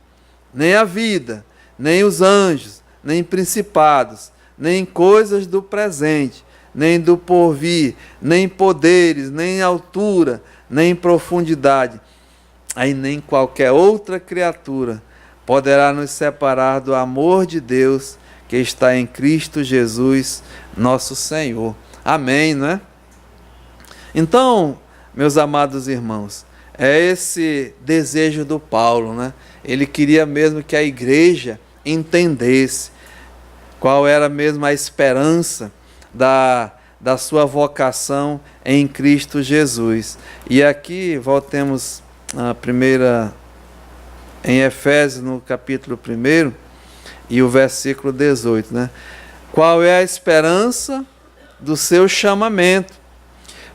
nem a vida, nem os anjos, nem principados, nem coisas do presente, nem do porvir, nem poderes, nem altura, nem profundidade, aí nem qualquer outra criatura poderá nos separar do amor de Deus que está em Cristo Jesus, nosso Senhor. Amém, não é? Então, meus amados irmãos, é esse desejo do Paulo, né? Ele queria mesmo que a igreja entendesse qual era mesmo a esperança da sua vocação em Cristo Jesus. E aqui, voltemos a primeira, em Efésios, no capítulo 1, e o versículo 18, né? Qual é a esperança do seu chamamento?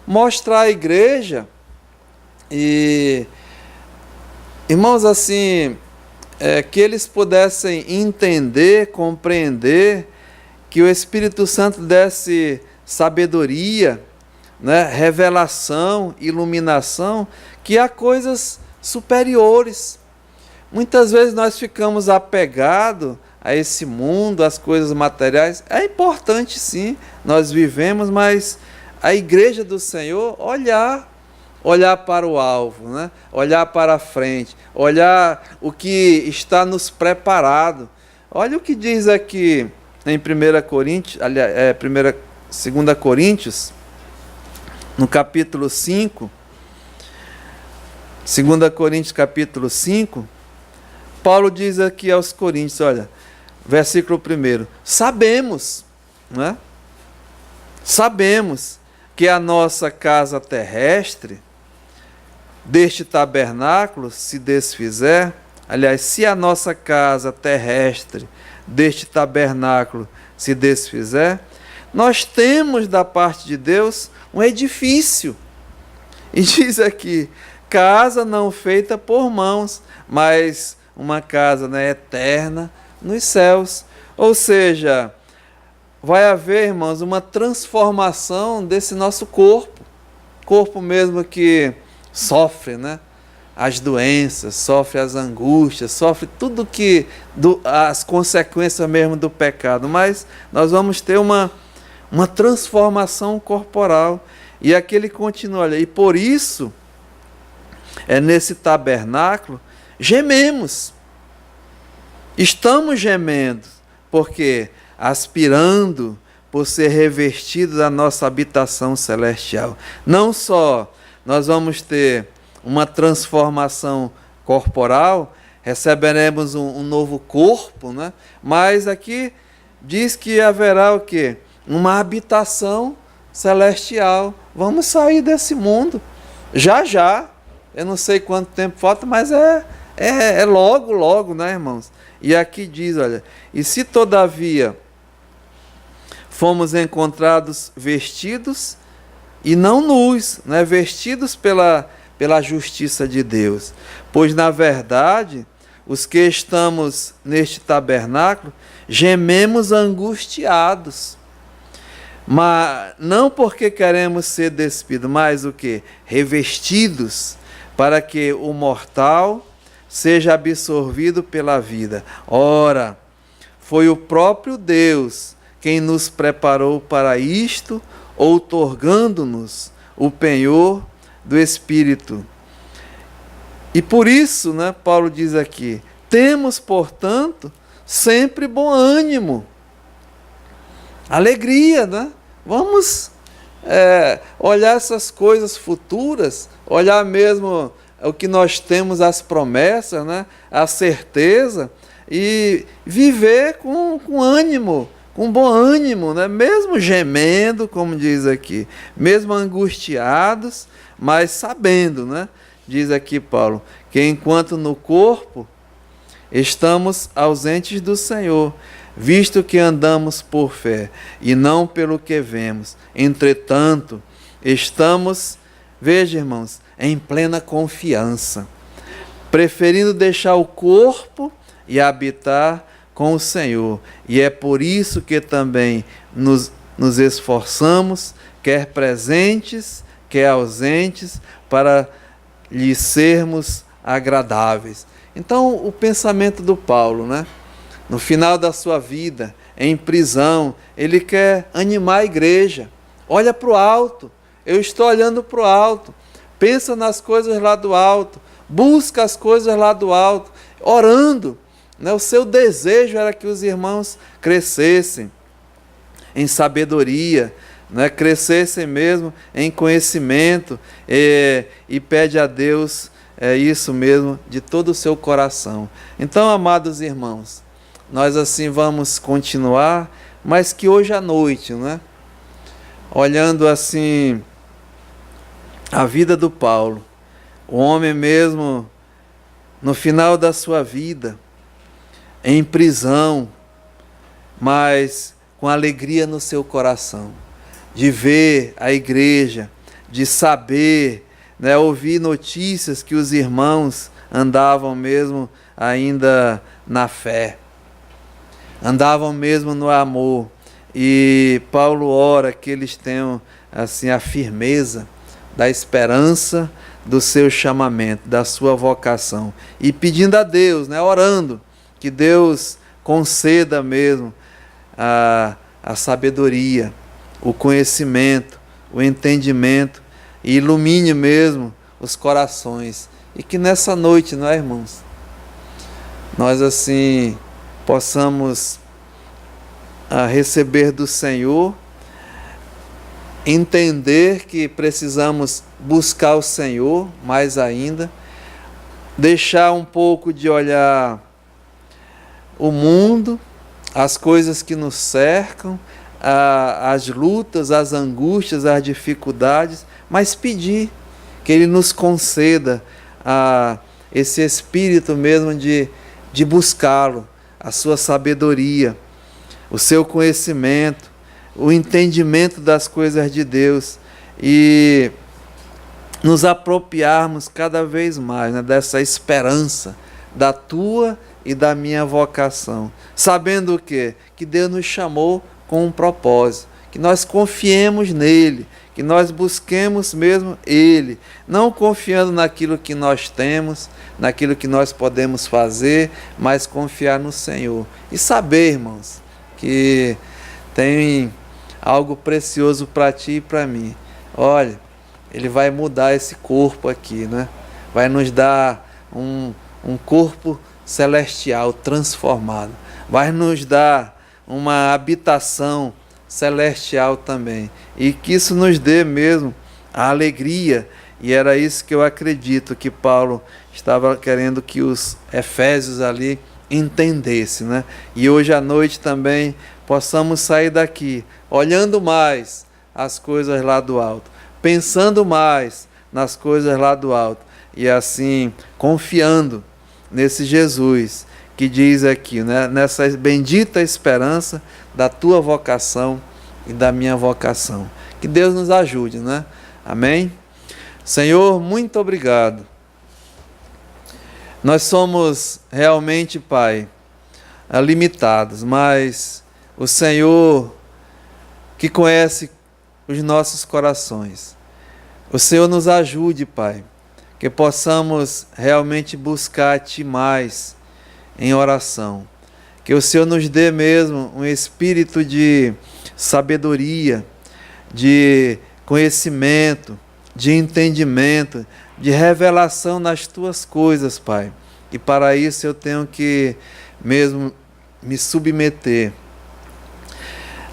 Mostrar à igreja, e irmãos, assim, que eles pudessem entender, compreender, que o Espírito Santo desse sabedoria, né, revelação, iluminação, que há coisas superiores. Muitas vezes nós ficamos apegados a esse mundo, às coisas materiais. É importante sim, nós vivemos, mas a igreja do Senhor, olhar para o alvo, né? Olhar para a frente, olhar o que está nos preparado. Olha o que diz aqui em 1 Coríntios, aliás, 2 Coríntios, no capítulo 5, 2 Coríntios capítulo 5, Paulo diz aqui aos Coríntios, olha, versículo 1, sabemos, né? Sabemos que a nossa casa terrestre, deste tabernáculo, se desfizer, aliás, se a nossa casa terrestre, deste tabernáculo, se desfizer, nós temos da parte de Deus um edifício. E diz aqui, casa não feita por mãos, mas uma casa, né, eterna nos céus. Ou seja, vai haver, irmãos, uma transformação desse nosso corpo mesmo que sofre, né, as doenças, sofre as angústias, sofre tudo as consequências mesmo do pecado, mas nós vamos ter uma transformação corporal. E aqui ele continua, olha, e por isso, nesse tabernáculo, gememos. Estamos gemendo, porque aspirando por ser revestido da nossa habitação celestial. Não só nós vamos ter uma transformação corporal, receberemos um novo corpo, né? Mas aqui diz que haverá o quê? Uma habitação celestial. Vamos sair desse mundo. Já. Eu não sei quanto tempo falta, mas é logo, né, irmãos? E aqui diz, olha, e se todavia fomos encontrados vestidos e não nus, né, vestidos pela justiça de Deus. Pois, na verdade, os que estamos neste tabernáculo gememos angustiados, mas não porque queremos ser despidos, mas o que? Revestidos, para que o mortal seja absorvido pela vida. Ora, foi o próprio Deus quem nos preparou para isto, outorgando-nos o penhor do Espírito. E por isso, né, Paulo diz aqui, temos, portanto, sempre bom ânimo, alegria, né? Vamos olhar essas coisas futuras, olhar mesmo o que nós temos, as promessas, né? A certeza, e viver com ânimo, com bom ânimo, né? Mesmo gemendo, como diz aqui, mesmo angustiados, mas sabendo, né? Diz aqui Paulo, que enquanto no corpo estamos ausentes do Senhor, visto que andamos por fé e não pelo que vemos. Entretanto, estamos, veja, irmãos, em plena confiança, preferindo deixar o corpo e habitar com o Senhor. E é por isso que também nos esforçamos, quer presentes, quer ausentes, para lhe sermos agradáveis. Então, o pensamento do Paulo, né? No final da sua vida, em prisão, ele quer animar a igreja. Olha para o alto. Eu estou olhando para o alto. Pensa nas coisas lá do alto. Busca as coisas lá do alto. Orando. Né? O seu desejo era que os irmãos crescessem em sabedoria, né? Crescessem mesmo em conhecimento. E pede a Deus isso mesmo de todo o seu coração. Então, amados irmãos, nós assim vamos continuar, mas que hoje à noite, né? Olhando assim a vida do Paulo, o homem mesmo no final da sua vida, em prisão, mas com alegria no seu coração, de ver a igreja, de saber, né, ouvir notícias que os irmãos andavam mesmo ainda na fé, andavam mesmo no amor. E Paulo ora que eles tenham assim a firmeza da esperança do seu chamamento, da sua vocação, e pedindo a Deus, né, orando que Deus conceda mesmo a sabedoria, o conhecimento, o entendimento, e ilumine mesmo os corações. E que nessa noite, não é, irmãos, nós assim possamos a receber do Senhor, entender que precisamos buscar o Senhor mais ainda, deixar um pouco de olhar o mundo, as coisas que nos cercam, as lutas, as angústias, as dificuldades, mas pedir que Ele nos conceda esse espírito mesmo de buscá-lo, a sua sabedoria, o seu conhecimento, o entendimento das coisas de Deus e nos apropriarmos cada vez mais, né, dessa esperança da tua e da minha vocação, sabendo o quê? Que Deus nos chamou com um propósito, que nós confiemos nele, que nós busquemos mesmo Ele, não confiando naquilo que nós temos, naquilo que nós podemos fazer, mas confiar no Senhor. E saber, irmãos, que tem algo precioso para ti e para mim. Olha, Ele vai mudar esse corpo aqui, né? Vai nos dar um corpo celestial transformado. Vai nos dar uma habitação celestial também. E que isso nos dê mesmo a alegria. E era isso que eu acredito que Paulo estava querendo que os efésios ali entendessem, né? E hoje à noite também possamos sair daqui olhando mais as coisas lá do alto, pensando mais nas coisas lá do alto e assim confiando nesse Jesus que diz aqui, né, nessa bendita esperança da tua vocação e da minha vocação. Que Deus nos ajude, né? Amém? Senhor, muito obrigado. Nós somos realmente, Pai, limitados, mas o Senhor que conhece os nossos corações. O Senhor nos ajude, Pai, que possamos realmente buscar a Ti mais em oração. Que o Senhor nos dê mesmo um espírito de sabedoria, de conhecimento, de entendimento, de revelação nas Tuas coisas, Pai. E para isso eu tenho que mesmo me submeter,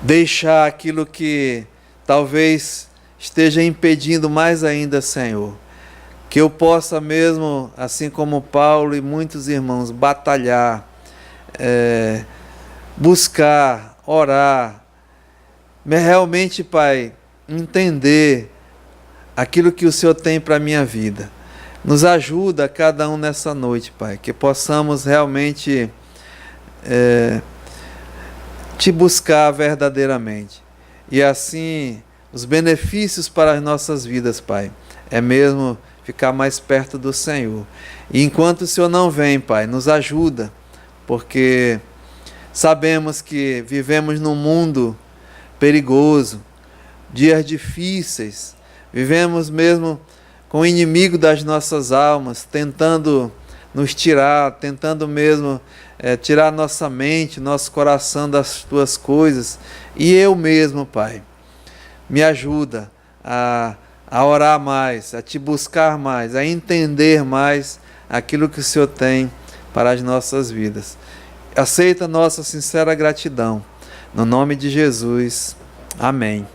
deixar aquilo que talvez esteja impedindo mais ainda, Senhor. Que eu possa mesmo, assim como Paulo e muitos irmãos, batalhar, buscar, orar, realmente, Pai, entender aquilo que o Senhor tem para a minha vida. Nos ajuda cada um nessa noite, Pai, que possamos realmente Te buscar verdadeiramente. E assim, os benefícios para as nossas vidas, Pai, é mesmo ficar mais perto do Senhor. E enquanto o Senhor não vem, Pai, nos ajuda, porque sabemos que vivemos num mundo perigoso, dias difíceis, vivemos mesmo com o inimigo das nossas almas, tentando nos tirar, tentando mesmo tirar nossa mente, nosso coração das Tuas coisas. E eu mesmo, Pai, me ajuda a orar mais, a Te buscar mais, a entender mais aquilo que o Senhor tem para as nossas vidas. Aceita nossa sincera gratidão. No nome de Jesus. Amém.